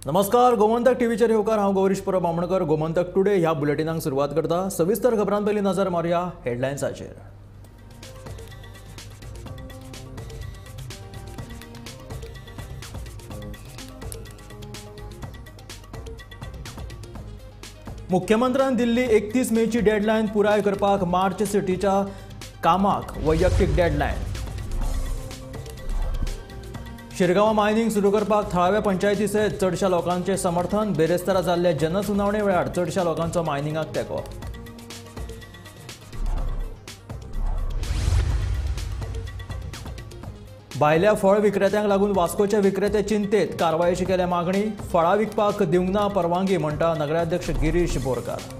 नमस्कार, गोमंतक टीव्हीचेर येवकार हांव गौरीश परब बामणकर। गोमंतक टुडे ह्या बुलेटिनाक सुरवात करता। सविस्तर खबरां पयलीं नजर मारया हेडलायन्साचेर। मुख्यमंत्र्यान दिल्ली 31 मेची डेडलायन पुराय करपाक मार्च सिटीच्या कामाक वैयक्तीक डेडलायन। शिरगांव मायनिंग सुरू करपाक थळाव्या पंचायती सयत चडशा लोकांचे समर्थन। बेरेस्तारा जाल्ले जनसुनावणे वेळार चडशा लोकांचो मायनिंगाक तेंको। भायल्या फळ विक्रेत्यांक लागून वास्कोचे विक्रेते चिंतेत। कारवायेची केल्या मागणी। फळां विकपाक दिवंक ना परवानगी म्हणटा नगराध्यक्ष गिरीश बोरकार।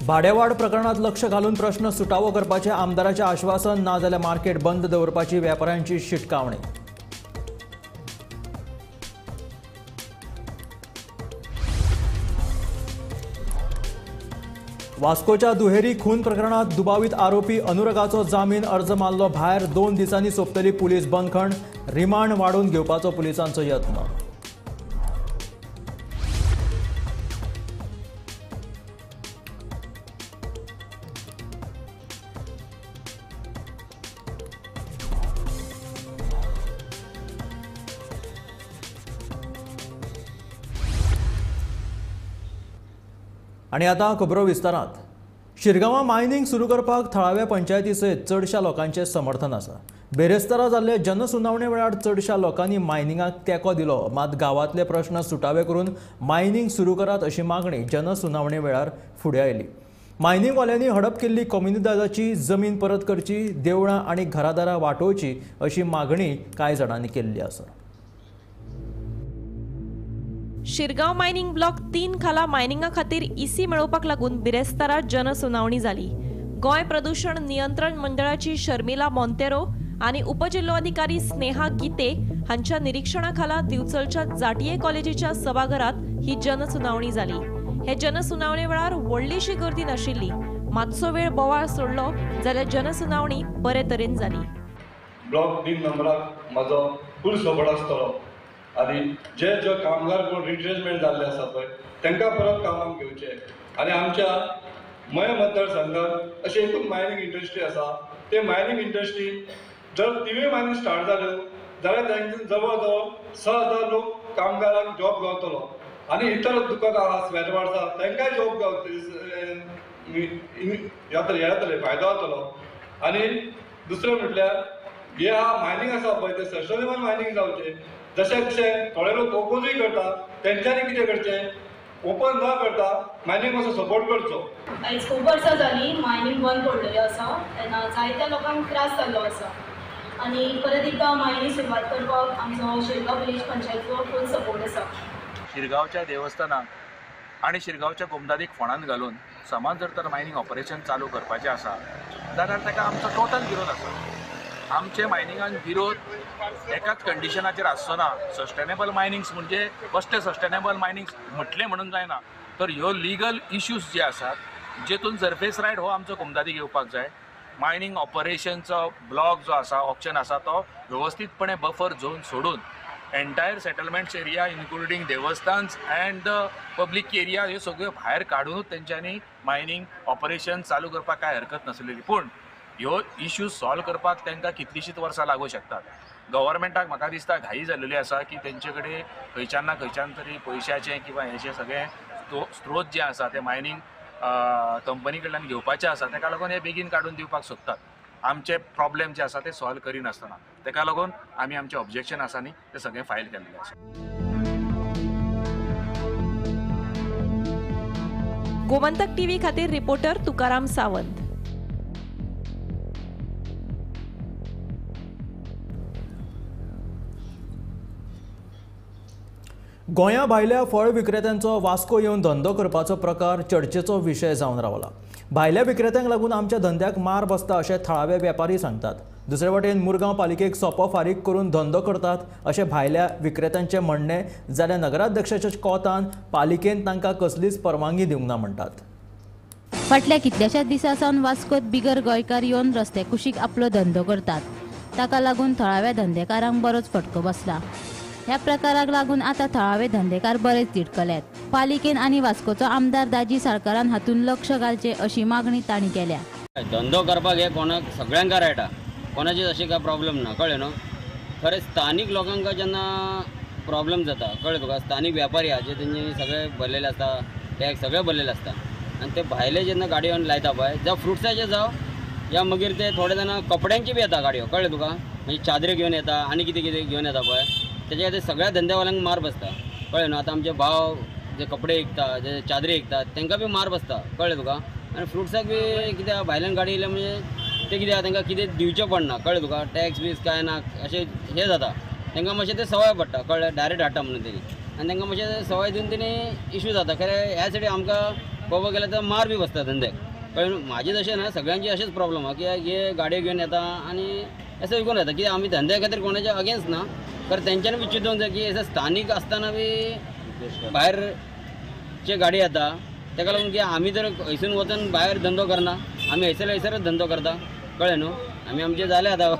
भाडेवाड प्रकरणात लक्ष घालून प्रश्न सुटावो करपाचे आमदाराचे आश्वासन। ना जाल्यार मार्केट बंद दवरपाची वेपाऱ्यांची शिटकावणी। वास्कोच्या दुहेरी खून प्रकरणात दुबावीत आरोपी अनुरागाचो जामीन अर्ज मारलो भायर। 2 दिसांनी सोंपतली पुलीस बंदखण। रिमांड वाडून घेवपाचो पुलिसांचो यत्न। आणि आता खबरो विस्तारात। शिरगांवा मायनिंग सुरू करपाक थळाव्या पंचायती सयत चडशा लोकांचे समर्थन आसा। बेरेस्तारा जाल्ले जनसुनावणे वेळार चडशा लोकांनी मायनिंगाक तेंको दिलो। मात गांवांतले प्रश्न सुटावे करून मायनिंग सुरू करात अशी मागणी जनसुनावणे वेळार फुडें आयली। मायनिंग वाल्यांनी हडप केल्ली कम्युनिदादाची जमीन परत करची, देवळां आणि घरादारां वाटोवची अशी मागणी कांय जाणांनी केल्ली आसा। शिरगांव मायनिंग ब्लॉक 3 खाला मायनिंगा खातीर ईसी मेळोवपाक लागून बिरेस्तारा जनसुनावणी जाली। गोंय प्रदूषण नियंत्रण मंडळाची शर्मिला मोंतेरो आनी उपजिल्लोधिकारी स्नेहा गीते हांच्या निरीक्षणा खाला दिवचलच्या जाटीये कॉलेजीच्या सभाघरात ही जनसुनावणी जाली। हे जनसुनावणे वेळार व्हडलीशी गर्दी नाशिल्ली। मातसो वेळ बोवाळ सोडलो जाल्यार जनसुनावणी बरे तरेन जाली। ब्लॉक 3 नंबराक म्हाजो फूल सपोर्ट आसतलो आनी जे कामगार कोण रिट्रेसमेंट जाल्ले आसा पळय तांकां परत कामाक घेवचे। आनी आमच्या मय मतदारसंघात अशी एकूच मायनिंग इंडस्ट्री आसा। ते मायनिंग इंडस्ट्री जर तिवूय मायनिंग स्टार्ट जाल्यो जाल्यार तांकां जवळ जवळ 6,000 लोक कामगारांक जॉब गावतलो। आनी इतर दुकानां आसा स्वेर आसा तांकांय जॉब येतले फायदो जातलो। आनी दुसरें म्हटल्यार हे मायनिंग आसा पळय ते सस्टेनेबल मायनिंग जावचे। जशें जशें थोडे लोक ओपोजूय करता तेंच्यांनी कितें करचें, ओपन न करता मायनिंग मातसो सपोर्ट करचो। आयज खूब वर्सां जालीं मायनिंग बंद पडलेलें आसा, तेन्ना जायत्या लोकांक त्रास जाल्लो आसा आनी परत एकदा मायनिंग सुरवात करपाक आमचो शिरगांव विलेज पंचायतीचो फूल सपोर्ट आसा। शिरगांवच्या देवस्थानाक आनी शिरगांवच्या गोमदादीक फोंडांत घालून समान जर तर मायनिंग ऑपरेशन चालू करपाचें आसा जाल्यार ताका आमचो टोटल विरोध आसा। आमचे मायनिंगान विरोध एकाच कंडिशनाचेर आसचो ना। सस्टेनेबल मायनिंग्स म्हणजे बसते सस्टेनेबल मायनिंग्स म्हटलें म्हणून जायना, तर ह्यो लिगल इश्यूज जे आसात जेतून सरफेस रायट हो आमचो कोमदादी घेवपाक जाय। मायनिंग ऑपरेशनचो ब्लॉक जो आसा, ऑप्शन आसा तो व्यवस्थितपणे बफर झोन सोडून एंटायर सेटलमेंट्स एरिया इन्क्लुडींग देवस्थान्स अँड द पब्लीक एरिया ह्यो सगळ्यो भायर काडूनच तेंच्यांनी मायनिंग ऑपरेशन चालू करपाक कांय हरकत नासलेली। पूण ह्यो इश्यूज सॉल्व करपाक तांकां कितलीशींच वर्सां लागूं शकतात। गव्हर्मेंटाक म्हाका दिसता घाई जाल्ली आसा की तेंचे कडेन खंयच्यान ना खंयच्यान तरी पयशाचें किंवा हेचे सगळे स्त्रोत जे आसा ते मायनिंग कंपनी कडल्यान घेवपाचे आसा, ताका लागून हे बेगीन काडून दिवपाक सोदतात। आमचे प्रॉब्लेम जे आसा ते सॉल्व करिनासतना, ताका लागून आमी आमचे ऑब्जेक्शन आसा न्ही ते सगळे फायल केल्ले आसा। गोमंतक टीव्ही खातीर रिपोर्टर तुकाराम सावंत। गोंया भायल्या फळ विक्रेत्यांचो वास्को येवन धंदो करपाचो प्रकार चर्चेचो विशय जावन रावला। भायल्या विक्रेत्यांक लागून आमच्या धंद्याक मार बसता अशें थळावे वेपारी सांगतात। दुसरे वटेन मुरगांव पालिकेक सोपो फारीक करून धंदो करतात अशें भायल्या विक्रेत्यांचें म्हणणें, जाल्यार नगराध्यक्षाच्या कोंतान पालिकेन तांकां कसलीच परवानगी दिवंक ना म्हणटात। फाटल्या कितल्याशाच दिसांसावन वास्कोत बिगर गोंयकार येवन रस्ते कुशीक आपलो धंदो करतात. ताका लागून थळाव्या धंदेकारांक बरोच फटको बसला. ह्या प्रकाराक लागून आतां थळावे धंदेकार बरेच तिडकल्यात. पालिकेन आनी वास्कोचो आमदार दाजी साळकारान हातून लक्ष घालचे अशी मागणी तांणी केल्या. धंदो करपाक हे कोणाक सगळ्यांक रायटा, कोणाचेच अशें काय प्रॉब्लेम ना, कळ्ळें न्हू. खरें स्थानीक लोकांक जेन्ना प्रॉब्लेम जाता, कळ्ळें तुका, स्थानीक व्यापारी आहा जे तेंच्यांनी सगळे भरलेले आसता, टॅक्स सगळे भरलेले आसता, आनी ते भायले जेन्ना गाडयो लायता पळय, जावं फ्रुट्साचे जावं या मागीर ते थोडे जाणां कपड्यांची बी येता गाडयो, कळ्ळें तुका, म्हणजे चादऱ्यो घेवन येता आनी कितें कितें घेवन येता पळय, तेच्या खातीर सगळ्या धंद्यावाल्यांक मार बसता, कळ्ळें न्हू. आतां आमचे भाव जे कपडे विकता, जे चादरी विकतात, तांकां बी मार बसता, कळ्ळें तुका. आनी फ्रुट्साक बी कित्याक भायल्यान गाडी येयल्या म्हणजे ते कित्याक तांकां कितें दिवचें पडना, कळ्ळें तुका. टॅक्स बीस कांय ना, अशें हें जाता, तांकां मातशें तें सवय पडटा, कळ्ळें, डायरेक्ट हाडटा म्हणून तेणी, आनी तांकां मातशें सवय दिवन तेणी इश्यू जाता. खरें ह्या सायडी आमकां पळोवपाक गेल्यार तर मार बी बसता धंद्याक, कळ्ळें. म्हाजेच अशें ना, सगळ्यांची अशेंच प्रॉब्लेम आहा, कित्याक हे गाडयो घेवन येता आनी अशें विकून येता. कित्याक आमी धंद्या खातीर कोणाच्या अगेन्स्ट ना, तर तेंच्यांनी बी चिंतूंक जाय की अशें स्थानीक आसतना बी भायरचे गाडी येता, ताका लागून की आमी तर हयसून वचून भायर धंदो करना, आमी हयसरच धंदो करता, कळ्ळें न्हू. आमी आमचे जाले आतां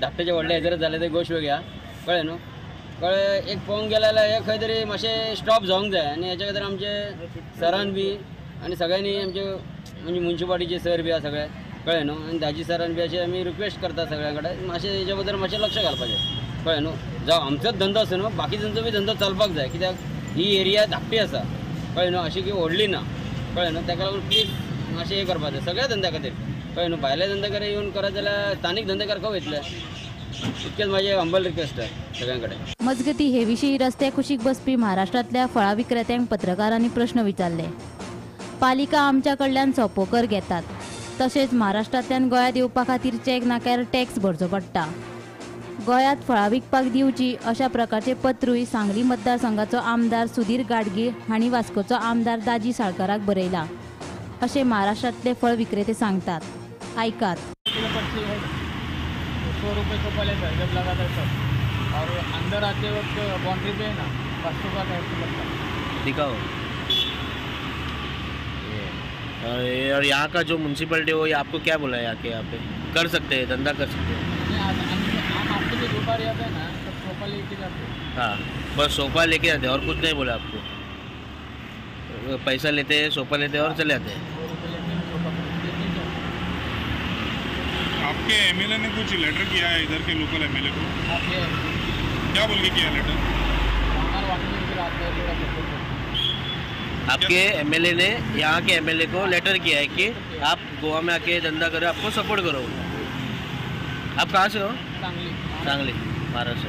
धाकटेचे व्हडले हयसरच जाले ते गोश्ट घेया, कळ्ळें न्हू. कळ्ळें, एक पळोवंक गेले जाल्यार हे खंय तरी मातशें स्टॉप जावंक जाय. आनी हेच्या खातीर आमचे सरान बी आनी सगळ्यांनी आमचे म्हणजे म्युन्सिपालिटीचे सर बी आहा सगळे, कळ्ळें न्हू, आनी दाजी सरान बी अशें आमी रिक्वेस्ट करता सगळ्यां कडेन मातशें हेच्या बद्दल मातशें लक्ष घालपाचें, कळ्ळें न्हू. जावं आमचोच धंदो आसा न्हू, बाकीच्यांचो बी धंदो चलपाक जाय, कित्याक ही एरिया धाकटी आसा, कळ्ळें न्हू, अशी की व्हडली ना, कळ्ळें न्हू. ताका लागून प्लीज मातशें हें करपाक जाय सगळ्या धंद्या खातीर, कळ्ळें न्हू. भायले धंदेकार येवन करत जाल्यार स्थानीक धंदेकार खंय वयतले, इतकेंच म्हाजें हंबल रिक्वेस्ट आहे सगळ्यां कडेन. मजगती हे विशीं रस्ते कुशीक बसपी महाराष्ट्रांतल्या फळां विक्रेत्यांक पत्रकारांनी प्रश्न विचारले. पालिका आमच्या कडल्यान सोपोकर घेतात, तशेंच महाराष्ट्रांतल्यान गोंयांत येवपा खातीर चॅक नाक्यार टॅक्स भरचो पडटा. गोंयांत फळां विकपाक दिवची अशा प्रकारचे पत्रूय सांगली मतदारसंघाचो आमदार सुधीर गाडगीळ हांणी वास्कोचो आमदार दाजी साळकाराक बरयला, अशें महाराष्ट्रांतले फळ विक्रेते सांगतात. आयकात. 100 रुपये को पहले जब लगाता है सब, और अंदर आते वक्त बाउंड्री पे है ना 500 का टैक्स लगता है. दिखाओ. और यहाँ का जो म्यूनसिपलिटी हो, ये आपको क्या बोला है यहाँ के, यहाँ पे कर सकते हैं, धंधा कर सकते हैं. हम आपके लिए दुकान जाते हैं ना, सब सोफा लेके जाते हैं. हाँ, बस सोफा लेके जाते हैं और कुछ नहीं बोला आपको. पैसा लेते हैं, सोफा लेते हैं और चले जाते हैं. 100 रुपये लेते हैं, सोफा लेते हैं. आपके एमएलए ने कुछ लेटर किया है इधर के लोकल एमएलए को, आपके क्या बोल के किया लेटर? हमारे वाटर में फिर आते हैं थोड़ा सपोर्ट करते हैं. आपके एमएलए ने यहाँ के एमएलए को लेटर किया है कि आप गोवा में आके धंधा करो, आपको सपोर्ट करो. आप कहाँ से हो? सांगली. सांगली, महाराष्ट्र.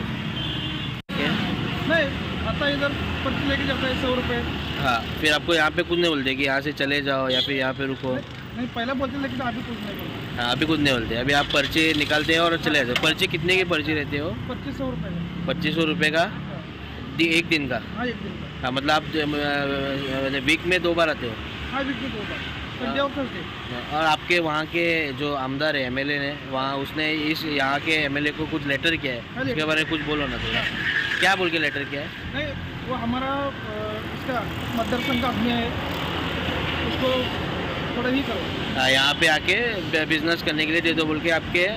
नहीं, आता इधर पर्ची लेके जाता है 100 रुपये. हाँ, फिर आपको यहाँ पे कुछ नहीं बोलते कि यहाँ से चले जाओ या फिर यहाँ पे रुको? नहीं, पहले बोलते लेकिन अभी कुछ नहीं बोलते. हाँ, अभी कुछ नहीं बोलते. अभी आप पर्ची निकालते हैं और चले जाते हैं. पर्ची कितने की पर्ची रहती हो? 2500 रुपये. 2500 रुपये का एक दिन का? हाँ, एक दिन का. हाँ, मतलब आप वीक में 2 बार आते हो? हाँ, वीक में 2 बार, संडे और थर्सडे. और आपके वहाँ के जो आमदार है एमएलए ने, वहाँ उसने इस यहाँ के एमएलए को कुछ लेटर किया है, उसके बारे में कुछ बोलो ना थोड़ा. क्या बोल के लेटर किया है? नहीं, वो हमारा इसका मतदारसंघ का आदमी है, उसको थोड़ा ही करो. हाँ, यहाँ पे आके बिजनेस करने के लिए दे दो बोल के आपके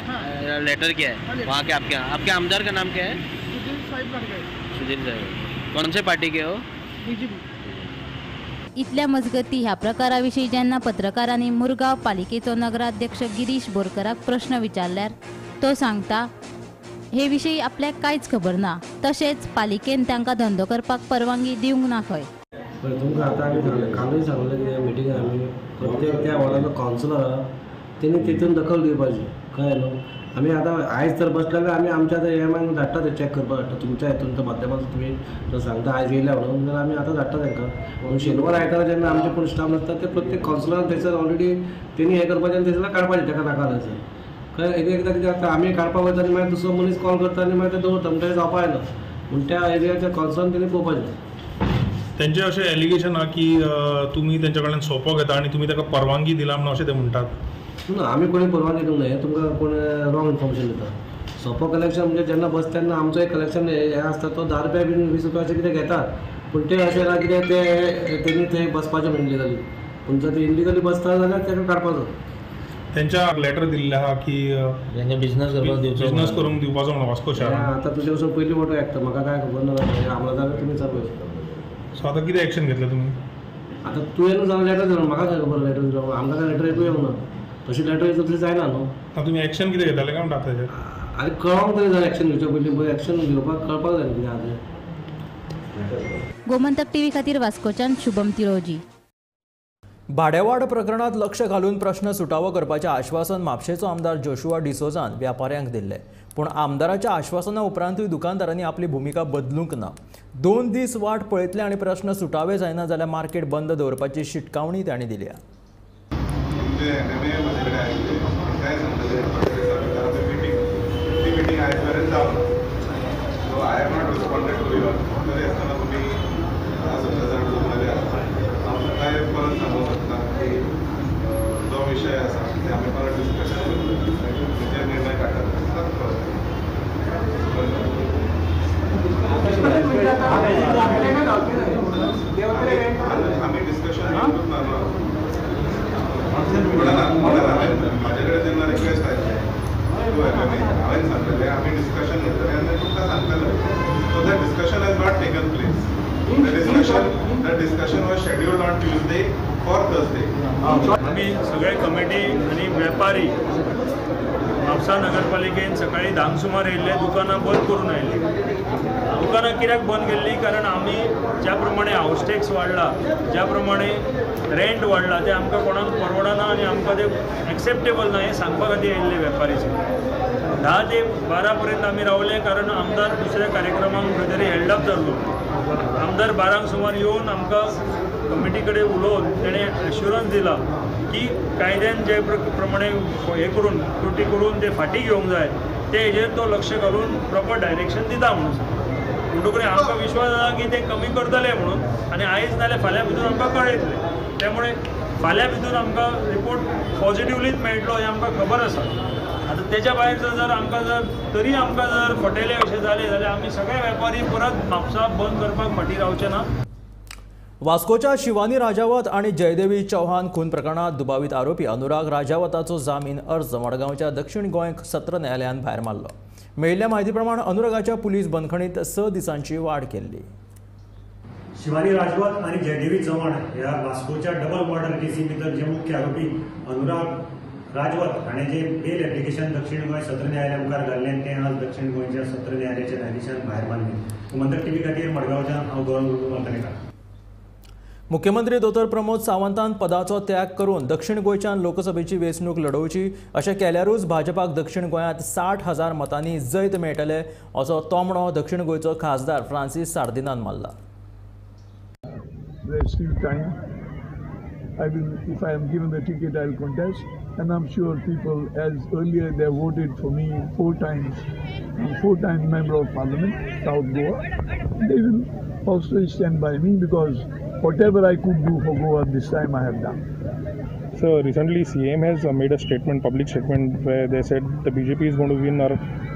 लेटर किया है वहाँ के. आपके आमदार का नाम क्या है? सुधीर साहेब गाडगे. सुधीर साहेब. कौन से पार्टी के हो? बीजेपी. इतल्या मजगती ह्या प्रकाराविशीं जेन्ना पत्रकारांनी मुरगांव पालिकेचो नगराध्यक्ष गिरीश बोरकाराक प्रश्न विचारल्यार तो सांगता हे विशीं आपल्याक कांयच खबर ना, तशेंच पालिकेन तांकां धंदो करपाक परवानगी दिवंक ना खंय. पण तुमकां आतां आमी सांगलें, कालूय सांगलें की मिटिंगान आमी प्रत्येक त्या वार्डाचो कावन्सिलर आहा तेणी तितून दखल दिवपाची, कळ्ळें न्हू. आमी आतां आयज तर बसले जाल्यार आमी आमच्या आतां एमांक धाडटा ते चॅक करपाक धाडटा. तुमच्या हितून तो माध्यमांतून तुमी जर सांगता आयज येयल्या म्हणून, जाल्यार आमी आतां धाडटा तांकां. पूण शेनवार आयतारा जेन्ना आमचे कोण स्टाफ नासता ते प्रत्येक कावन्सिलरान थंयसर ऑलरेडी तेणी हें करपाचें आनी थंयसर काडपाचें ताका नाका थंयसर, कळ्ळें. एकदां कितें जाता, आमी काडपाक वयता आनी मागीर दुसरो मनीस कॉल करता आनी मागीर ते दवरता, म्हणटा तें जावपा येना. पूण त्या एरियाच्या कावन्सिलरान तेणी पळोवपाचें. त्यांचे अशें एलिगेशन आहा की तुमी तेंच्या कडल्यान सोपो घेता आनी तुमी ताका परवानगी दिला म्हणून अशें ते म्हणटात. ना, आमी कोणी परवानगी दिवंक ना, हें तुमकां कोण रॉंग इन्फॉर्मेशन दिता. सोपो कलेक्शन म्हणजे जेन्ना बस तेन्ना आमचो एक कलेक्शन हें आसता तो 10 रुपया बीन 20 रुपया अशें कितें घेतात. पूण ते अशें ना कितें ते तेणी थंय बसपाचें म्हणलें जाली, पूण जर ते इलिगली बसता जाल्यार ताका काडपाचो. त्यांच्या लेटर दिल्ले आहा की बिझनेस बिझनेस करूंक दिवपाचो म्हणून वास्को शारान. आतां तुजे वचून पयलीं फोटो एकता म्हाका काय खबर ना आमला जाल्यार तुमी चालू. सो आतां कितें एक्शन घेतलें तुमी? आतां तुवें जावन लेटर दिलो म्हाका काय खबर लेटर दिलो आमकां काय लेटर एकूय येवंक ना. तशी लेटर येता तशी जायना न्हू. आतां तुमी एक्शन कितें घेतलें काय म्हणटा ताजेर? आनी कळोंक तरी जाय एक्शन घेवच्या पयलीं पळय एक्शन घेवपाक कळपाक जाय कितें आहा तें. गोमंतक टीव्ही खातीर वास्कोच्यान शुभम तिरोजी. भाडेवाड प्रकरणात लक्ष घालून प्रश्न सुटावो करपाचें आश्वासन म्हापशेचो आमदार जोशुआ डिसोजान व्यापाऱ्यांक दिल्लें. पूण आमदाराच्या आश्वासना उपरांतूय दुकानदारांनी आपली भुमिका बदलूंक ना. 2 दीस वाट पळयतले आनी प्रश्न सुटावे जायना जाल्यार मार्केट बंद दवरपाची शिटकावणी तांणी दिल्या. जो विषय आसा ते आमी परत डिस्कशन करून निर्णय काडटात. आमी डिस्कशन म्हाजे कडेन जेन्ना रिक्वेस्ट आयिल्ले हांवें सांगलेलें आमी डिस्कशन घेतलें आनी तुमकां सांगतलें. So the discussion has not taken place. The discussion was scheduled on Tuesday for Thursday. आम्ही सगळे कमिटी आणि व्यापारी म्हापसा नगरपालिकेन सकाळी 10 सुमार येयल्ले दुकानां बंद करून आयिल्ली. दुकानां कित्याक बंद केल्ली? कारण आमी ज्या प्रमाणे हाऊस टॅक्स वाडला, ज्या प्रमाणे रेंट वाडला ते आमकां कोणाक परवडना आनी आमकां ते एक्सेप्टेबल ना हें सांगपा खातीर येयल्ले व्यापारी. 10 ते 12 पर्यंत आमी रावले कारण आमदार दुसऱ्या कार्यक्रमांक खंय तरी हेल्ड अप जाल्लो. आमदार 12 सुमार येवन आमकां कमिटी कडेन उलोवन तेणें एश्युरन्स दिला की कायद्यान जे प्रमाणे हे करून त्रुटी करून ते फाटीं घेवंक जाय ते हेजेर तो लक्ष घालून प्रॉपर डायरेक्शन दिता म्हणून. म्हणटकूच आमकां विश्वास आसा की ते कमी करतले म्हणून आनी आयज नाल्यार फाल्यां भितर आमकां कळयतले. त्यामुळे फाल्यां भितर आमकां रिपोर्ट पॉझिटिव्हलीच मेळटलो हें आमकां खबर आसा. आतां तेच्या भायर जर आमकां तरी आमकां जर फटयले अशें जालें जाल्यार आमी सगळे वेपारी परत म्हापसा बंद करपाक फाटीं रावचे ना. वास्कोच्या शिवानी राजावत आणि जयदेवी चौहान खून प्रकरणात दुबावित आरोपी अनुराग राजावताचो जामीन अर्ज मडगांवच्या दक्षिण गोंय सत्र न्यायालयान भायर मारलो. मेळिल्ल्या म्हायती प्रमाण अनुरागाच्या पुलीस बंदखणीत 6 दिसांची वाड केल्ली. शिवानी राजवत आणि जयदेवी चव्हाण ह्या वास्कोच्या डबल मर्डर केसी भितर जे मुख्य आरोपी अनुराग राजवत हाणें जे बेल एप्लिकेशन दक्षिण गोंय सत्र न्यायालया मुखार घाल्लें तें आज दक्षिण गोंयच्या सत्र न्यायालयाच्या न्यायाधीशान भायर मारलें. गोमंतक टीव्ही खातीर मडगांवच्यान हांव गौरव मांद्रेकार. मुख्यमंत्री दोतोर प्रमोद सावंतान पदाचो त्याग करून दक्षिण गोंयच्यान लोकसभेची वेंचणूक लडोवची अशें केल्यारूच भाजपाक दक्षिण गोंयांत 60,000 मतांनी जैत मेळटले असो तोमणो दक्षिण गोंयचो खासदार फ्रांसीस सार्दिनान मारला. If I am given the ticket, I will contest, and I'm sure people, as earlier they voted for me 4 times, I'm 4 times member of Parliament, South Goa. They will also stand by me because whatever I could do for Goa this time I have done. So recently CM has made a statement, public statement, where they said the BJP is going to win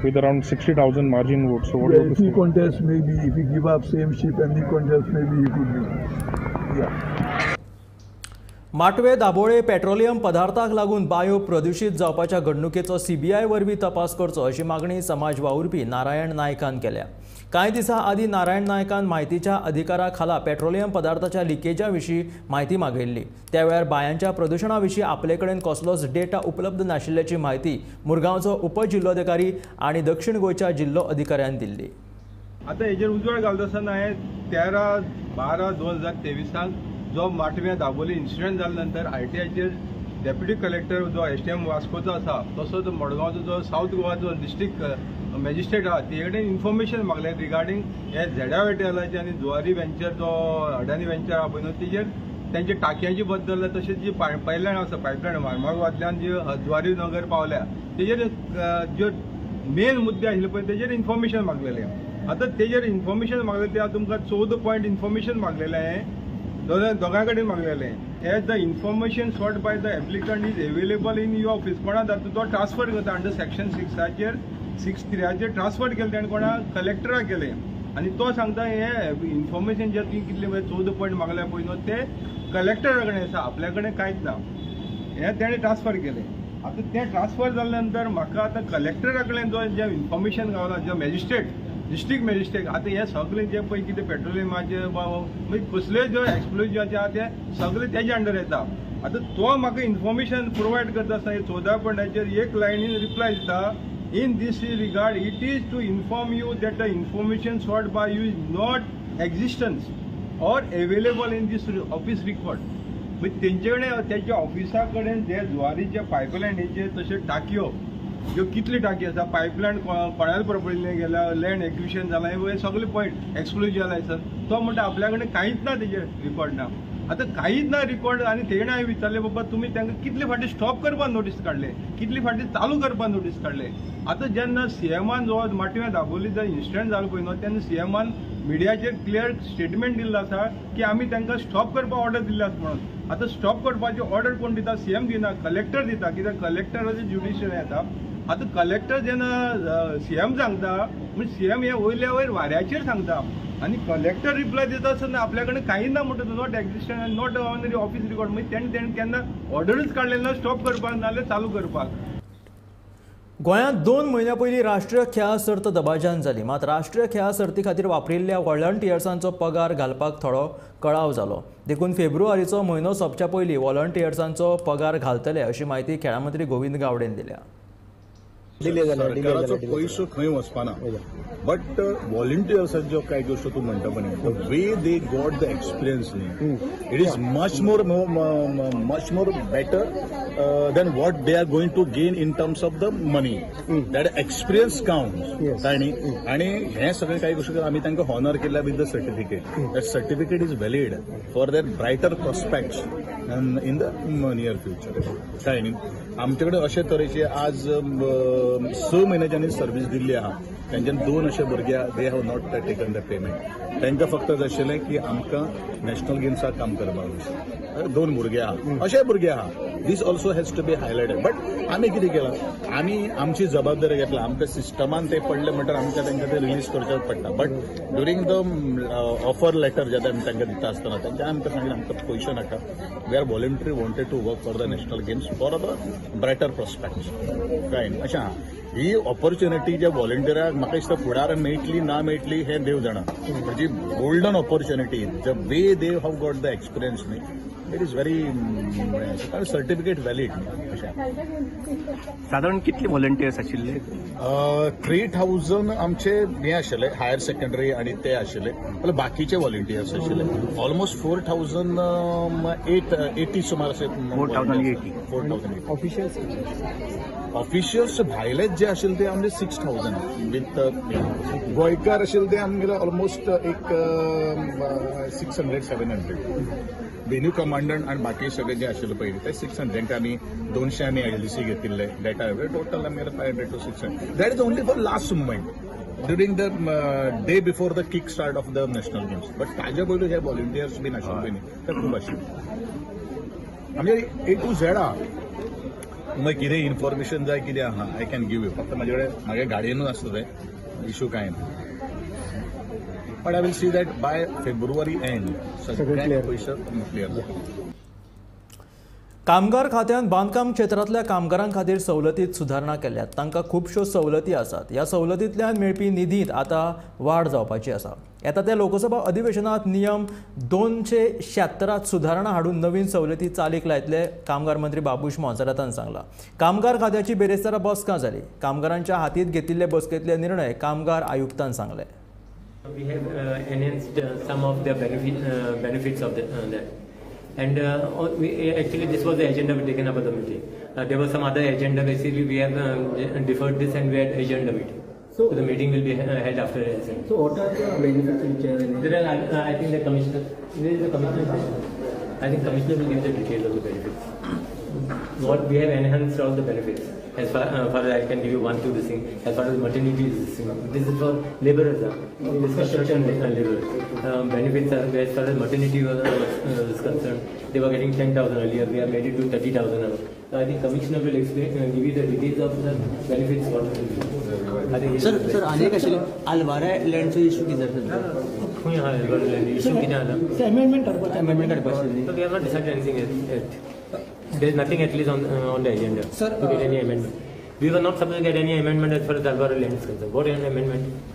with around 60,000 margin votes. So what if he contests, maybe if he give up same ship and he contests, maybe he could win. Yeah. माटवे दाबोळे petroleum पदार्थाक लागून बायो प्रदूषित जावपाच्या घडणुकेचो CBI वरवीं तपास करचो अशी मागणी समाज वावुरपी नारायण नायकान केल्या. कांय दिसां आदीं नारायण नायकान म्हायतीच्या अधिकारा खाला पेट्रोलियम पदार्थाच्या लिकेजा विशीं म्हायती मागिल्ली. त्या वेळार बायांच्या प्रदूषणा विशीं आपले कडेन कसलोच डेटा उपलब्ध नाशिल्ल्याची म्हायती मुरगांवचो उपजिल्लोधिकारी आनी दक्षिण गोंयच्या जिल्लो अधिकाऱ्यान दिल्ली. आतां हेजेर उजवाड घालता आसतना हांवें 13/12/2023 जो माटव्या दाबोली इन्सिडेंट जाल्या नंतर ITIचेर डेप्युटी कलेक्टर जो STM वास्कोचो आसा तसोच मडगांवचो जो साऊथ गोवाचो डिस्ट्रिक्ट मॅजिस्ट्रेट आहा ते कडेन इन्फॉर्मेशन मागलें रिगार्डींग हे ZDL आनी जुवारी वेंचर जो अडानी वेंचर आहा पळय न्हू तेजेर तेंचे टाकयांची बद्दल तशेंच जी पायपलायन आसा पायपलायन मारमागवांतल्यान जी जुवारी नगर पावल्या तेजेर ज्यो मेन मुद्दे आशिल्ले पळय तेजेर इन्फॉर्मेशन मागलेलें. आतां तेजेर इन्फॉर्मेशन मागलें ते तुमकां 14 पॉयंट इन्फॉर्मेशन मागलेलें दोगां कडेन मागलेलें. As the information sought by the applicant is available in your office कोणा जाता तो ट्रान्सफर करता अंडर सेक्शन 6 3 ट्रान्सफर केलें तेणें कोणा कलेक्टराक केलें आनी तो सांगता हे इन्फॉर्मेशन जे तुवें कितले 14 पॉयंट मागल्या पळय न्हू ते कलेक्टरा कडेन आसा, आपल्या कडेन कांयच ना. हे तेणें ट्रान्सफर केलें. आतां तें ट्रान्सफर जाल्या नंतर म्हाका आतां कलेक्टरा कडेन जें इन्फॉर्मेशन गावला, जो मॅजिस्ट्रेट डिस्ट्रिक्ट मॅजिस्ट्रेट, आतां हे सगळें जे पळय कितें पेट्रोलियमाचे म्हणजे कसलेय जो एक्सप्लोजनाचे आहा ते सगळे तेजे अंडर येता. आतां तो म्हाका इन्फॉर्मेशन प्रोवायड करता आसतना 14 पॉयंटाचेर एक लायनीन रिप्लाय दिता, in this regard it is to inform you that the information sought by you is not existence or available in this office record. म्हणजे तेंचे कडेन तेच्या ऑफिसा कडेन जे ज्वारीचे पायपलायनीचे तशें टाकयो ह्यो कितली टाकी आसा, पायपलायन कोणाल्या प्रॉपर्टीन गेल्या, लँड एक्विशन जालां, हे सगळे पॉयंट एक्सक्लुजिव्ह लायसन. तो म्हणटा आपल्या कडेन कांयच ना तेजे रिकॉर्ड ना. आतां कांयच ना रिकॉर्ड. आनी तेणें हांवें विचारलें बाबा तुमी तांकां कितले फावटी स्टॉप करपाक नोटीस काडले, कितले फावटी चालू करपाक नोटीस काडले. आतां जेन्ना सीएमान जो माटव्या दाबोली जो इन्सिडंट जालो पळय न्हू तेन्ना सीएमान मिडियाचेर क्लियर स्टेटमेंट दिल्लो आसा की आमी तांकां स्टॉप करपाक ऑर्डर दिल्ली आसा म्हणून. आतां स्टॉप करपाची ऑर्डर कोण दिता? सीएम दिना, कलेक्टर दिता, कित्याक कलेक्टराचें ज्युडिशियल येता. आतां कलेक्टर जेन्ना सीएम सांगता म्हणजे सीएम हे वयल्या वयर वाऱ्याचेर सांगता आनी कलेक्टर रिप्लाय दिता आसतना आपल्या कडेन कांय ना म्हणटा, नॉट एक्झिस्टंट आनी नॉट ऑन ऑफिस रिकॉर्ड. म्हणजे तेणें केन्ना ऑर्डरच काडलेली ना स्टॉप करपाक नाजाल्यार चालू करपाक. गोंयांत 2 म्हयन्या पयलीं राष्ट्रीय खेळां सर्त दबाज्यान जाली. मात राष्ट्रीय खेळां सर्ती खातीर वापरिल्ल्या व्हॉलंटियर्सांचो पगार घालपाक थोडो कळाव जालो. देखून फेब्रुवारीचो म्हयनो सोंपच्या पयलीं व्हॉलंटियर्सांचो पगार घालतले अशी माहिती खेळां मंत्री गोविंद गावडेन दिल्या. सरकाराचो पयसो खंय वचपाना, बट व्हॉलंटियर्सांच्यो कांय गोश्टी तूं म्हणटा पळय the way they got the experience न्ही, it is much more better than what they are going to gain in terms of the money. That experience counts कळ्ळें न्ही. आनी हे सगळे कांय गोश्टी आमी तांकां हॉनर केल्या with the certificate. That certificate is valid for there brighter prospects in the near future. कळ्ळें न्ही. आमचे कडेन अशे तरेचे आज 6 म्हयन्याच्यांनी सर्वीस दिल्ली आहा. तांच्यान 2 अशे भुरगे they have not taken the payment. तांकां फक्त जाय आशिल्लें की आमकां नॅशनल गेम्साक काम करपाक जाय. 2 भुरगे आहा, अशे भुरगे आहा. This also has to be highlighted. But आमी कितें केलां, आमी आमची जबाबदारी घेतला. आमकां सिस्टमान ते पडले म्हणटर आमकां तांकां ते रिलीज करचेच पडटा. But during the offer letter जे आमी तांकां दिता आसतना तांच्यान आमकां सांगलें आमकां पयशे नाका. We are voluntary wanted to work for the national games for the brighter prospects. काय अशें आहा. ही ऑपॉर्च्युनिटी जे व्हॉलंटियराक म्हाका दिसता फुडार मेळटली ना मेळटली हें देव जाणा. म्हणजे golden opportunity the way they have got the experience न्ही, it is very certificate valid. साधारण कितले व्हॉलंटियर्स आशिल्ले? 3000 आमचे हे आशिल्ले हायर सेकंडरी आणि ते आशिल्ले. बाकीचे व्हॉलंटियर्स आशिल्ले. ऑलमोस्ट 4080 सुमार असे. 4080 ऑफिशियल्स भायलेच जे आशिल्ले ते आमचे 6000 विथ गोंयकार आशिल्ले ते आमगेले ऑलमोस्ट एक 600-700. वेन्यू कमांडंट आणि बाकी सगळे जे आशिल्ले पयलीं ते 600. तांकां आमी 200 आमी LDC घेतिल्ले. डेटा टोटल आमगेले 500 to 600. That is only for last movement during the day before the kick start of the national games. But ताजे पयलीं हे व्हॉलंटियर्स बीन आशिल्ले पयलीं ते खूब आशिल्ले. आमचे A to Z आहा. मागीर कितें इन्फॉर्मेशन जाय कितें आहा आय कॅन गिव यू. फक्त म्हाजे कडेन म्हागे गाडयेनूच आसता तें इशू कांय ना. But I will see that by February end सगळे पयशे क्लियर जाता. कामगार खात्यान बांदकाम क्षेत्रांतल्या कामगारां खातीर सवलतीत सुदारणा केल्यात. तांकां खुबश्यो सवलती आसात. ह्या सवलतींतल्यान मेळपी निधीत आतां वाड जावपाची आसा. येता त्या लोकसभा अधिवेशनात नियम 276 सुदारणा हाडून नवीन सवलती चालीक लायतले कामगार मंत्री बाबूश मोन्सेरातान सांगला. कामगार खात्याची बेरेस्तारा बसका जाली. कामगारांच्या हातीत घेतिल्ले बसकेंतले निर्णय कामगार आयुक्तान सांगले. We have enhanced some of the benefits of that. And actually this was the agenda we taken up at the meeting. There was some other agenda. Basically we have deferred this and we had agenda meeting. So the meeting will be held after the assembly. So what are the benefits which are? There are, I think the commissioner. There is a commissioner. I think commissioner will give the details of the benefits. what we have enhanced all the benefits. As far as I can give you one, two things. As far as maternity is, this is for laborers, this construction laborers. Benefits are, as far as maternity was concerned, they were getting 10,000 earlier. We have made it to 30,000 now. So I think Commissioner will explain, give you the details of the benefits. Sir, आने का चले अलवारा land से issue किधर से? हाँ, अलवारा land issue किधर आना? Amendment So we have not decided anything yet. There is nothing at least on the agenda to get any amendment. We were not supposed to get any amendment as far as Alvaro land is concerned. What is an amendment?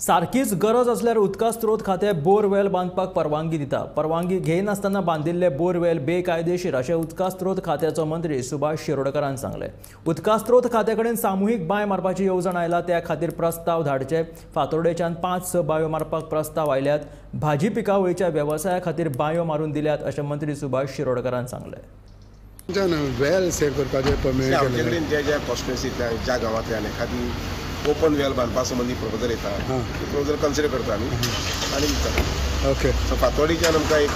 सारखीच गरज असल्यार उदका स्त्रोत खातें borewell बांदपाक परवानगी दिता. परवानगी घेयनासतना बांदिल्ले बोरवेल बेकायदेशीर अशें उदका स्त्रोत खात्याचो मंत्री सुभाष शिरोडकरान सांगलें. उदका स्त्रोत खात्या कडेन सामुहीक बांय मारपाची येवजण आयला त्या खातीर प्रस्ताव धाडचे. फातोर्डेच्यान 5-6 बांयो मारपाक प्रस्ताव आयल्यात. भाजी पिकावळीच्या वेवसाया खातीर बांयो मारून दिल्यात अशें मंत्री सुभाष शिरोडकरान सांगलें. वेल सेव करपाचें परमिट आमचे कडेन ज्या कॉन्स्टिट्युएन्सींतल्या ज्या गांवांतल्यान एखादी ओपन वेल बांदपा संबंधी प्रपोजल येता ती प्रपोजल कन्सिडर करता आमी आनी दिता. ओके. सो फातोर्डेच्यान आमकां एक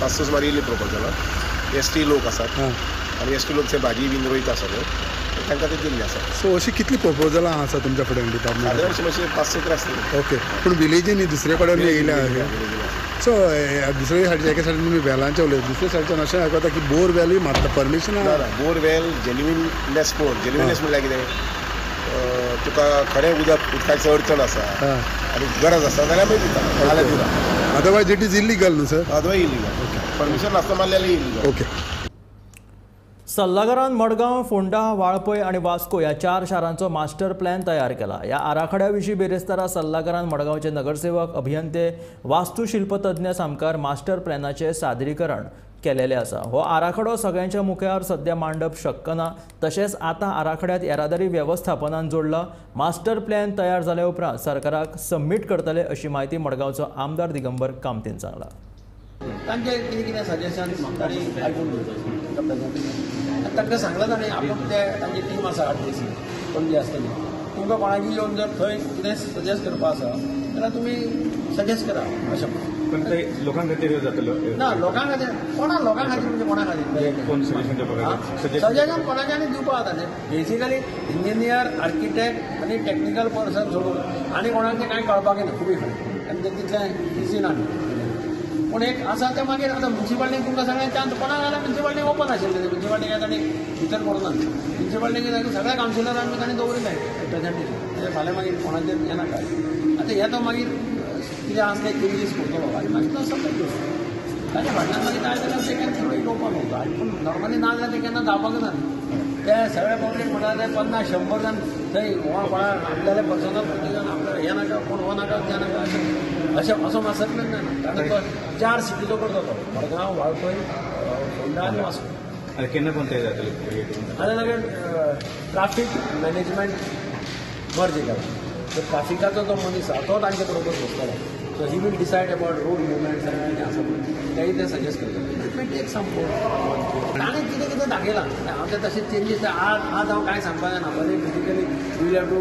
5-6 सुमार येयल्ली प्रपोजलां. ST लोक आसात आनी ST लोक ते भाजी बीन रोयता सगळे तांकां ते दिल्ली आसा. सो अशी कितली प्रपोजलां आसा तुमच्या फुड्यान डिपार्टमेंट? सादारण मातशे 5-6 आसतली. ओके. पूण विलेजींनी दुसरे कडेन येयल्या. सो दुसरे सायडीच्या एका सायडीन तुमी वेलांचे उलयता, दुसरे सायडीच्यान अशें आयकता की बोर वेलूय मारता परमिशन? बोर वेल जेन्युइननेस कोण जेन्युइननेस म्हणल्यार कितें तुका खरें उदकाची अडचण आसा आनी गरज आसा जाल्यार मागीर दिता, नाल्यार दिता. अदरवायज इट इज इलिगल न्हू सर? Otherwise illegal. परमिशन नासता मारल्यार इलिगल. ओके. सल्लागारान मडगांव, फोंडा, वाळपय आणि वास्को ह्या 4 शारांचो मास्टर प्लॅन तयार केला. ह्या आराखड्या विशीं बेरेस्तारा सल्लागारान मडगांवचे नगरसेवक, अभियंते, वास्तुशिल्पतज्ञ सामकार मास्टर प्लॅनाचे सादरीकरण केलेले आसा. हो आराखडो सगळ्यांच्या मुखार सध्या मांडप शक्य ना. तशेंच आतां आराखड्यात येरादारी वेवस्थापनान जोडला. मास्टर प्लॅन तयार जाल्या उपरांत सरकाराक सबमीट करतले अशी माहिती मडगांवचो आमदार दिगंबर कामतीन सांगला. तांचे कितें कितें सजेशन तांणी आयकून घेवपाचें. तांकां सांगलां ताणें आपूण ते तांची टीम आसा आर्टिस्ट पणजे आसतली. तुमकां कोणाकी येवन जर थंय कितें सजेस्ट करपा आसा जाल्यार तुमी सजेस्ट करा अशें. पण ते लोकां खातीर जातलो ना, लोकां खातीर लोकां खातीर म्हणजे कोणा खातीर सजेशन कोणाच्यानी दिवपा जाता न्ही. बेसिकली इंजिनियर, आर्किटेक्ट आनी टॅक्निकल पर्सन सोडून आनी कोणाक तें कांय कळपाक ना खूब खरें आनी तें तितलें इजी ना. पूण एक आसा तें मागीर आतां म्युन्सिपाल्टीक तुमकां सगळ्यांक चान्स कोणाक जाल्यार म्युन्सिपाल्टी ओपन आशिल्लें. म्युन्सिपाल्टीक तांणी भितर करूना. म्युन्सिपाल्टीक सगळ्या कावन्सिलरांक तांणी दवरिल्लें प्रेझेंटेशन. म्हणजे फाल्यां मागीर कोणाचेर येनाका. आतां हे तो मागीर कितें आसा तें चेंजीस करतलो आनी मागीर तो सबमीट करतलो. ताच्या फाटल्यान मागीर काय जाल्यार ते कॅन थोडे ओपन उरता. पूण नॉर्मली ना जाल्यार ते केन्ना जावपाक ना. ते सगळे पब्लीक म्हणटा ते 50-100 जाण थंय कोणा आपल्याले पर्सनल आपल्याला हे नाका कोण हो नाका तें नाका अशें असो मास्टर प्लॅन ना. कारण तो 4 सिटीचो करता तो मडगांव, वाळपय, फोंडा आनी वास्को. केन्ना कोण तयार जातले? आतां ताका ट्राफीक मॅनेजमेंट मर्ज केला. तर ट्राफिकाचो जो मनीस आसा तो तांचे बरोबर बसतलो. So he will decide about road movements आनी कितें आसा पळय तेय ते सजेस्ट करता. इट वील टेक सम ताणें कितें कितें दाखयलां हांव ते तशें चेंजीस आज हांव कांय सांगपाक जायना. पयलीं basically will have to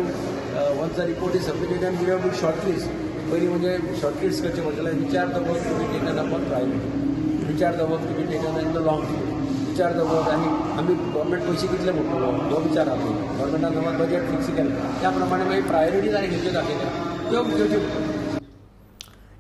once the report is submitted and we have to shortlist. पयलीं म्हणजे शॉर्टलिस्ट करचें पडटलें. विचार the work to be taken upon priority. विचार the work to be taken in the long term. विचार the work आनी आमी government पयशे कितले पडटलो हो विचार आसा. गव्हर्मेंटान समज बजेट फिक्स केलें त्या प्रमाणे मागीर प्रायोरिटीज आनी खंयच्यो दाखयल्या त्यो घेवच्यो.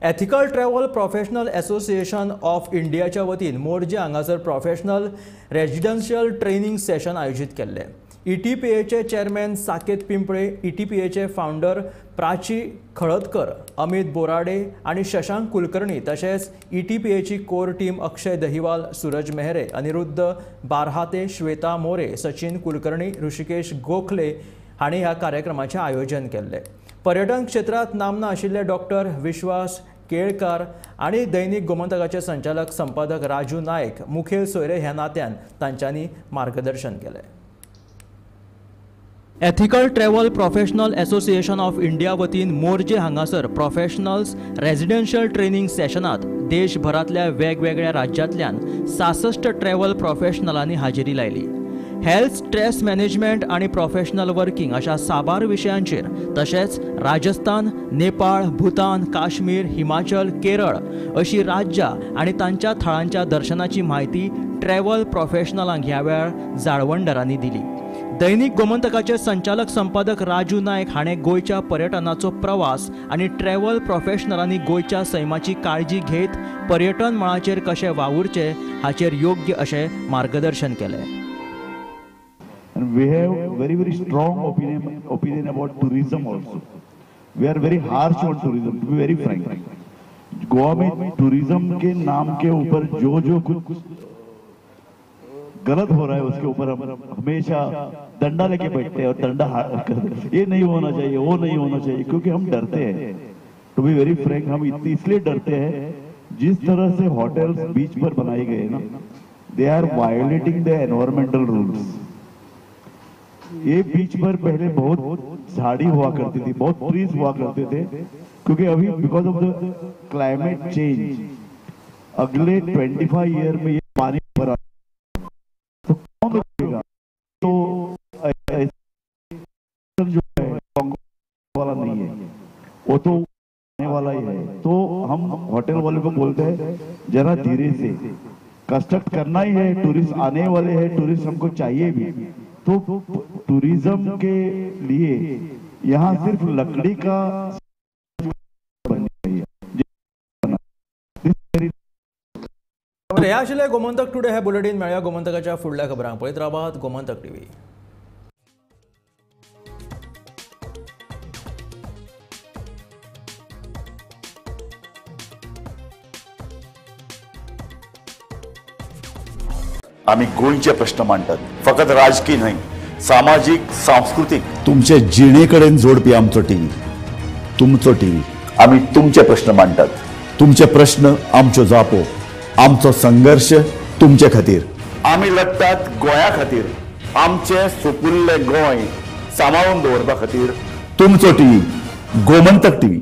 Ethical travel professional association of इंडियाच्या वतीन मोरजे हांगासर प्रोफेशनल रेजिडेन्शियल ट्रेनिंग सेशन आयोजीत केल्लें. ETPAचे चेअरमॅन साकेत पिंपळे, ETPAचे फाउंडर प्राची खळदकर, अमित बोराडे आणि शशांक कुलकर्णी तशेंच ETPAची कोर टीम अक्षय दहिवाल, सूरज मेहरे, अनिरुद्ध बारहाते, श्वेता मोरे, सचिन कुलकर्णी, ऋषिकेश गोखले हांणी ह्या कार्यक्रमाचें आयोजन केल्लें. पर्यटन क्षेत्रात नामना आशिल्ले डॉक्टर विश्वास केळकार आणि दैनिक गोमंतकाचे संचालक संपादक राजू नायक मुखेल सोयरे ह्या नात्यान तांच्यांनी मार्गदर्शन केलें. Ethical travel professional association of India वतीन मोरजे हांगासर प्रोफेशनल्स रेजिडेन्शियल ट्रेनिंग सेशनात देशभरातल्या वेगवेगळ्या राज्यांतल्यान 66 ट्रॅव्हल प्रोफेशनलांनी हाजेरी लायली. हेल्थ, स्ट्रेस मॅनेजमेंट आणि प्रोफेशनल वर्किंग अशा साबार विशयांचेर तशेंच राजस्थान, नेपाळ, भूतान, काश्मीर, हिमाचल, केरळ अशी राज्यां आणि तांच्या थळांच्या दर्शनाची माहिती ट्रॅव्हल प्रोफेशनलांक ह्या वेळार जाळवणदारांनी दिली. दैनीक गोमंतकाचे संचालक संपादक राजू नायक हाणें गोंयच्या पर्यटनाचो प्रवास आनी ट्रॅव्हल प्रोफेशनलांनी गोंयच्या सैमाची काळजी घेत पर्यटन मळाचेर कशें वावुरचें हाचेर योग्य अशें मार्गदर्शन केलें. And we have very strong opinion about tourism also. We are very harsh on tourism, to be very frank. Goa में टूरिज्म के नाम के ऊपर जो कुछ गलत हो रहा है उसके ऊपर हम हमेशा डंडा लेके बैठते हैं और डंडा ये नहीं होना चाहिए, वो नहीं होना चाहिए, क्योंकि हम डरते हैं. टू बी वेरी फ्रैंक, हम इसलिए डरते हैं जिस तरह से होटल्स बीच पर बनाए गए ना, they are violating the environmental rules. ये बीच पर पहले बहुत झाड़ी हुआ करती थी, बहुत ट्रीज हुआ करते थे, क्योंकि अभी because of the climate change अगले 25 ईयर में ये पानी भरा तो कौन रुकेगा? तो जो है वाला नहीं है, वो तो आने वाला ही है. तो हम होटल वाले को बोलते हैं जरा धीरे से, कंस्ट्रक्ट करना ही है, टूरिस्ट आने वाले हैं, टूरिस्ट हमको चाहिए भी. तो टूरिज्म के लिए यहाँ सिर्फ लकड़ी का हे आशिल्ले गोमंतक टुडे हे बुलेटिन. मेळया गोमंतकाच्या फुडल्या खबरांक. पळयत रावात गोमंतक टीव्ही. आम्ही गोंयचे प्रश्न मांडटात, फकत राजकीय न्हय, सामाजिक सांस्कृतिक. तुमचे जिणेकडेन जोडपी आमचो टीव्ही, तुमचो टीव्ही. आम्ही तुमचे प्रश्न मांडटात, तुमचे प्रश्न आमच्यो जापो, आमचो संघर्ष तुमचे खातीर. आम्ही लढटात गोंया खातीर, आमचे सोपुल्ले गोंय सांबाळून दवरपा खातीर. तुमचो टीव्ही, गोमंतक टीव्ही.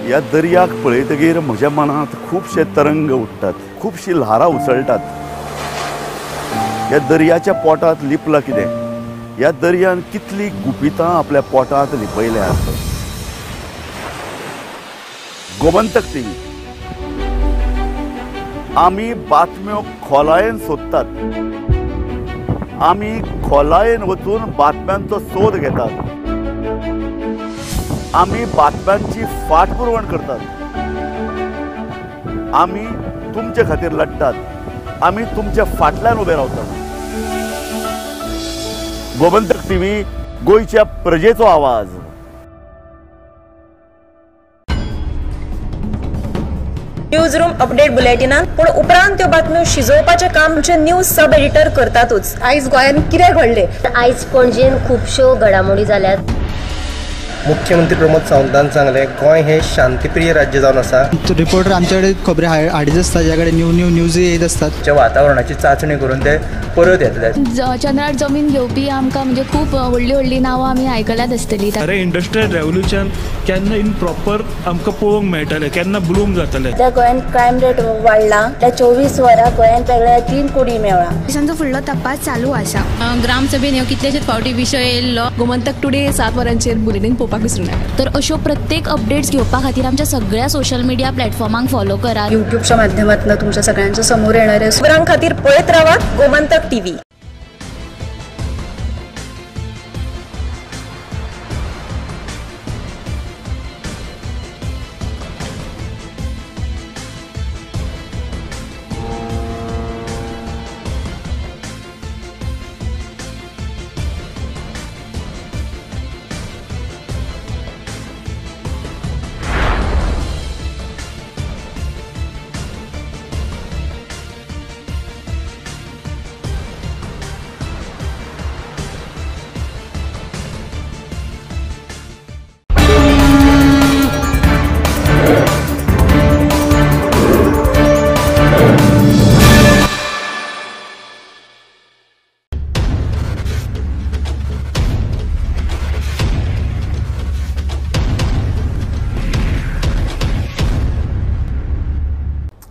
ह्या दर्याक पळयतकीर म्हज्या मनांत खुबशे तरंग उठतात, खुबशी ल्हारां उसळटात. ह्या दर्याच्या पोटांत लिपलां कितें? ह्या दर्यान कितली गुपितां आपल्या पोटांत लिपयल्यात. गोमंतक टीव्ही. आमी बातम्यो खोलायेन सोदतात, आमी खोलायेन वचून बातम्यांचो सोद घेतात, आम्ही बातम्यांची फाटपुरवण करतात, आम्ही तुमचे खातीर लढतात, आम्ही तुमच्या फाटल्यान उबे रावतात. गोमंतक टीव्ही, गोंयच्या प्रजेचो आवाज. न्यूज रूम अपडेट बुलेटिनात पूण उपरांत त्यो बातम्यो शिजोवपाचें काम आमचे न्यूज सब एडिटर करतातूच. आयज गोंयान कितें घडलें? आयज पणजेन खुबश्यो घडामोडी जाल्यात. मुख्यमंत्री प्रमोद सावंतान सांगले गोंय हे शांतीप्रिय राज्य जावन आसा. रिपोर्टर आमचे कडेन खबरी हाडीत आसता, ज्या कडेन न्यू न्यूज येत आसतात. जे वातावरणाची चाचणी करून ते परत येतले. चंद्रार जमीन घेवपी आमकां म्हणजे खूब व्हडली नांवां आमी आयकल्यात आसतली. अरे इंडस्ट्रियल रेवल्युशन केन्ना इन प्रॉपर आमकां पळोवंक मेळटलें, केन्ना ब्लूम जातलें. त्या गोंयान क्रायम रेट वाडला. त्या 24 वरां गोंयान वेगळ्या 3 कोटी मेळ्ळा. देशांचो फुडलो तपास चालू आसा. ग्रामसभेन ह्यो कितलेशेच फावटी विशय येयल्लो. गोमंतक टुडे 7 वरांचेर बुलेटिन पळोवपाक विसरूं नाका. तर अश्यो प्रत्येक अपडेट्स घेवपा खातीर आमच्या सगळ्या सोशल मिडिया प्लॅटफॉर्मांक फॉलो करा. युट्यूबच्या माध्यमातून तुमच्या सगळ्यांच्या समोर येणाऱ्या खबरां खातीर पळयत रावा गोमंतक टीव्ही.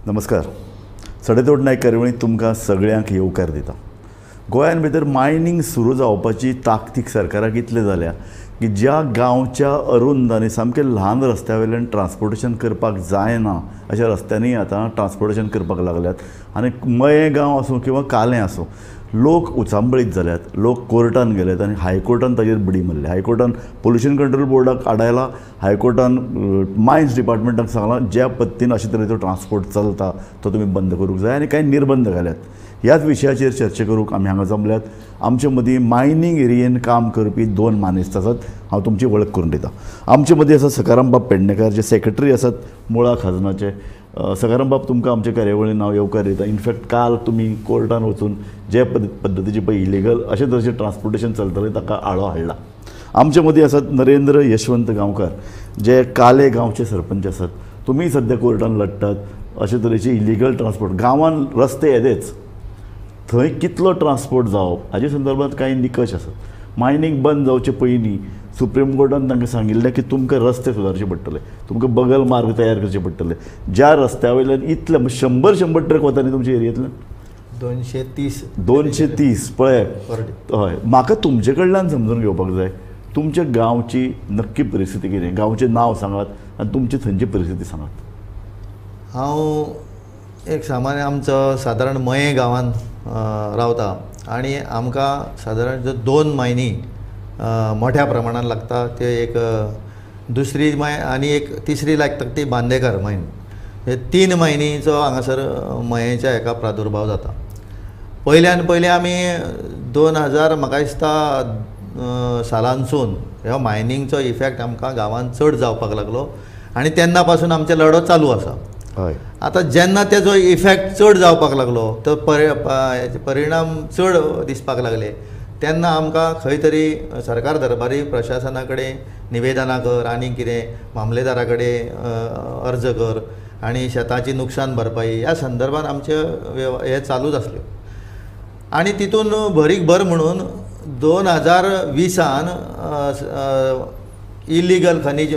नमस्कार. सडेतोड नायक कार्यावळींत तुमकां सगळ्यांक येवकार दिता. गोंयान भितर मायनींग सुरू जावपाची ताकतीक सरकाराक इतले जाल्या की ज्या गांवच्या अरुंद आनी सामके ल्हान रस्त्या वयल्यान ट्रान्सपोर्टेशन करपाक जायना अशा रस्त्यांनी आतां ट्रान्सपोर्टेशन करपाक लागल्यात. आनी मये गांव आसूं किंवा कालें आसूं, लोक उचांबळीत जाल्यात, लोक कोर्टान गेल्यात आनी हायकोर्टान ताजेर बडी मारल्या. हायकोर्टान पोल्युशन कंट्रोल बोर्डाक आडायला, हायकोर्टान मायन्स डिपार्टमेंटाक सांगलां ज्या पद्दतीन अशे तरेचो ट्रान्सपोर्ट चलता तो तुमी बंद करूंक जाय आनी कांय निर्बंध घाल्यात. ह्याच विशयाचेर चर्चा करूंक आमी हांगा जमल्यात. आमचे मदीं मायनींग एरियेन काम करपी 2 मानेस्त आसात. हांव तुमची वळख करून दिता. आमचे मदीं आसा सकाराम बाब पेडणेकार, जे सेक्रेटरी आसात मुळा खजनाचे. सकाराम बाब, तुमकां आमचे कार्यावळीन हांव येवकार दिता. इनफॅक्ट काल तुमी कोर्टान वचून जे पद्दतीचे पळय इलिगल अशे तरेचें ट्रान्सपोर्टेशन चलतलें ताका आळो हाडला. आमचे मदीं आसात नरेंद्र यशवंत गांवकार, जे काले गांवचे सरपंच आसात. तुमी सद्या कोर्टान लडटात अशे तरेचे इलिगल ट्रान्सपोर्ट. गांवान रस्ते येदेच, थंय कितलो ट्रान्सपोर्ट जावप हाजे संदर्भांत कांय निकश आसात. मायनींग बंद जावचे पयलीं सुप्रीम कोर्टान तांकां सांगिल्लें की तुमकां रस्ते सुदारचे पडटले, तुमकां बगल मार्ग तयार करचे पडटले. ज्या रस्त्या वयल्यान इतले 100 ट्रक वता न्ही तुमच्या एरियेंतल्यान, 230 पळय. हय, म्हाका तुमचे कडल्यान समजून घेवपाक जाय तुमच्या गांवची नक्की परिस्थिती कितें. गांवचें नांव सांगात आनी तुमची थंयची परिस्थिती सांगात. हांव एक सामान्य आमचो सादारण मये गांवांत रावता आनी आमकां सादारण 2 मायनी मोठ्या प्रमाणात लागता. ते एक दुसरी माय आनी एक तिसरी लागता ती बांदेकार मायन. हे 3 मायनीचो हांगासर मयेच्या हेका प्रादुर्भाव जाता. पयल्यान पयलीं आमी 2000 म्हाका दिसता सालांसून ह्या मायनींगचो इफेक्ट आमकां गांवांत चड जावपाक लागलो आनी तेन्ना पासून आमचे लढो चालू आसा. आतां जेन्ना तेजो इफेक्ट चड जावपाक लागलो, तो परिणाम चड दिसपाक लागले, तेन्ना आमकां खंय तरी सरकार दरबारी प्रशासना कडेन निवेदनां कर आनी कितें मामलेदारा कडेन अर्ज कर आनी शेताची नुकसान भरपाई ह्या संदर्भात आमचे हे चालूच आसल्यो. आनी तितून भरीक भर म्हणून 2020 इलिगल खनीज